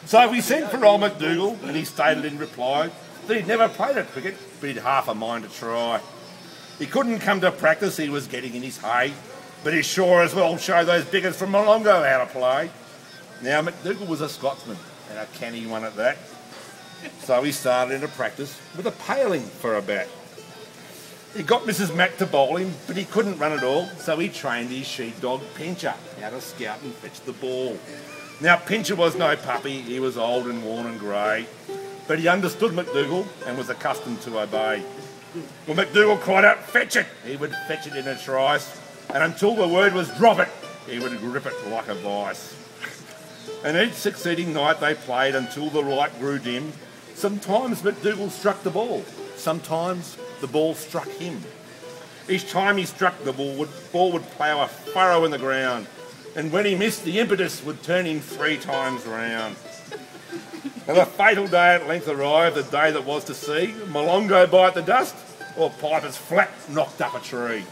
So we sent for old McDougal, and he stated in reply that he'd never played at cricket, but he'd half a mind to try. He couldn't come to practice, he was getting in his hay, but he sure as well showed those biggers from Molongo how to play. Now McDougal was a Scotsman, and a canny one at that. So he started into practice with a paling for a bat. He got Mrs. Mac to bowl him, but he couldn't run at all, so he trained his sheepdog Pincher how to scout and fetch the ball. Now Pincher was no puppy, he was old and worn and grey, but he understood McDougal and was accustomed to obey. When McDougal cried out, "Fetch it!" he would fetch it in a trice, and until the word was "drop it," he would grip it like a vice. And each succeeding night they played until the light grew dim. Sometimes McDougal struck the ball, sometimes the ball struck him. Each time he struck the ball would plough a furrow in the ground, and when he missed, the impetus would turn him 3 times round. And the fatal day at length arrived, the day that was to see Molongo bite the dust, or Piper's flat knocked up a tree.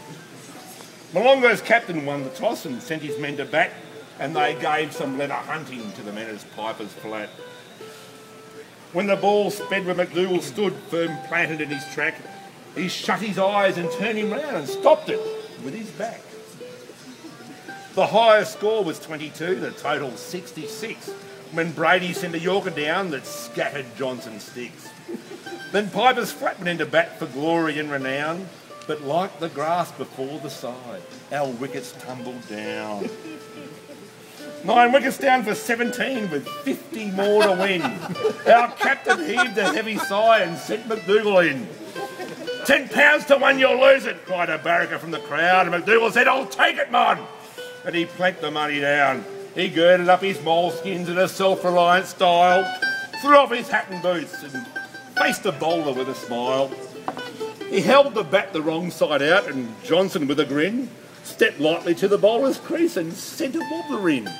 Molongo's captain won the toss and sent his men to bat, and they gave some leather hunting to the men as Piper's flat. When the ball sped where McDougal stood, firm planted in his track, he shut his eyes and turned him round and stopped it with his back. The highest score was 22, the total 66, when Brady sent a Yorker down that scattered Johnson's sticks. Then Piper's flat went into bat for glory and renown, but like the grass before the side, our wickets tumbled down. 9 wickets down for 17 with 50 more to win. Our captain heaved a heavy sigh and sent McDougal in. £10 to 1, you'll lose it, cried a barracker from the crowd, and McDougal said, "I'll take it, man." And he planked the money down. He girded up his moleskins in a self-reliant style, threw off his hat and boots, and faced the bowler with a smile. He held the bat the wrong side out, and Johnson, with a grin, stepped lightly to the bowler's crease and sent a wobbler in.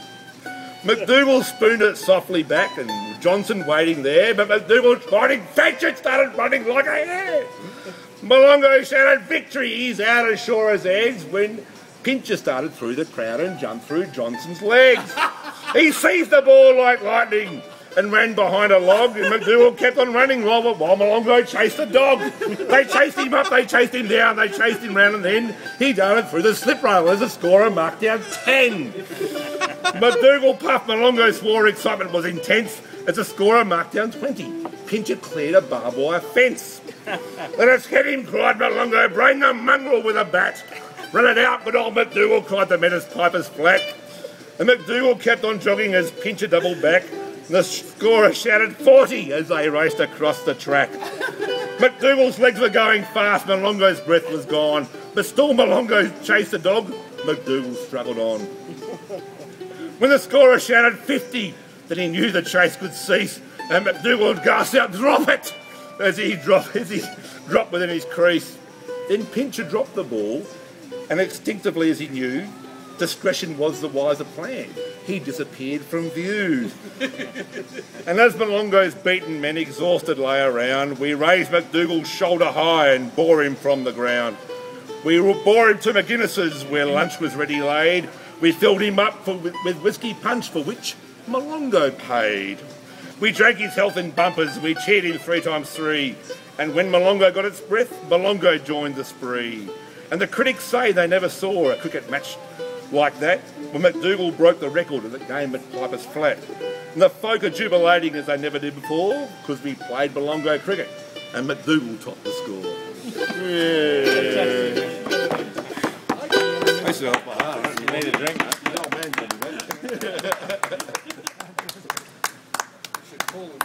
McDougal spooned it softly back, and Johnson waiting there, but McDougal, fighting fetch it, started running like a hare. Molongo shouted victory, he's out as sure as eggs, when Pincher started through the crowd and jumped through Johnson's legs. He seized the ball like lightning and ran behind a log, and McDougal kept on running while Molongo chased the dog. They chased him up, they chased him down, they chased him round, and then he darted through the slip rail as the scorer marked down 10. McDougal puffed, Molongo swore, excitement was intense as the scorer marked down 20. Pincher cleared a barbed wire fence. "Let us get him," cried Molongo, "brain the mongrel with a bat." "Run it out, good old McDougal," cried the men as Piper's flat. And McDougal kept on jogging as Pincher doubled back. And the scorer shouted 40 as they raced across the track. McDougal's legs were going fast, Molongo's breath was gone. But still Molongo chased the dog, McDougal struggled on. When the scorer shouted 50, then he knew the chase could cease, and McDougal gasped out, "Drop it!" as he dropped within his crease. Then Pincher dropped the ball, and instinctively as he knew, discretion was the wiser plan. He disappeared from view. And as Molongo's beaten men exhausted lay around, we raised McDougal shoulder high and bore him from the ground. We bore him to McGuinness's where lunch was ready laid. We filled him up with whiskey punch for which Molongo paid. We drank his health in bumpers, we cheered him 3 times 3. And when Molongo got its breath, Molongo joined the spree. And the critics say they never saw a cricket match like that when McDougal broke the record of the game at Piper's Flat. And the folk are jubilating as they never did before because we played Molongo cricket and McDougal topped the score. Yeah. Makes it help my heart. You need a drink, mate. The old man did it.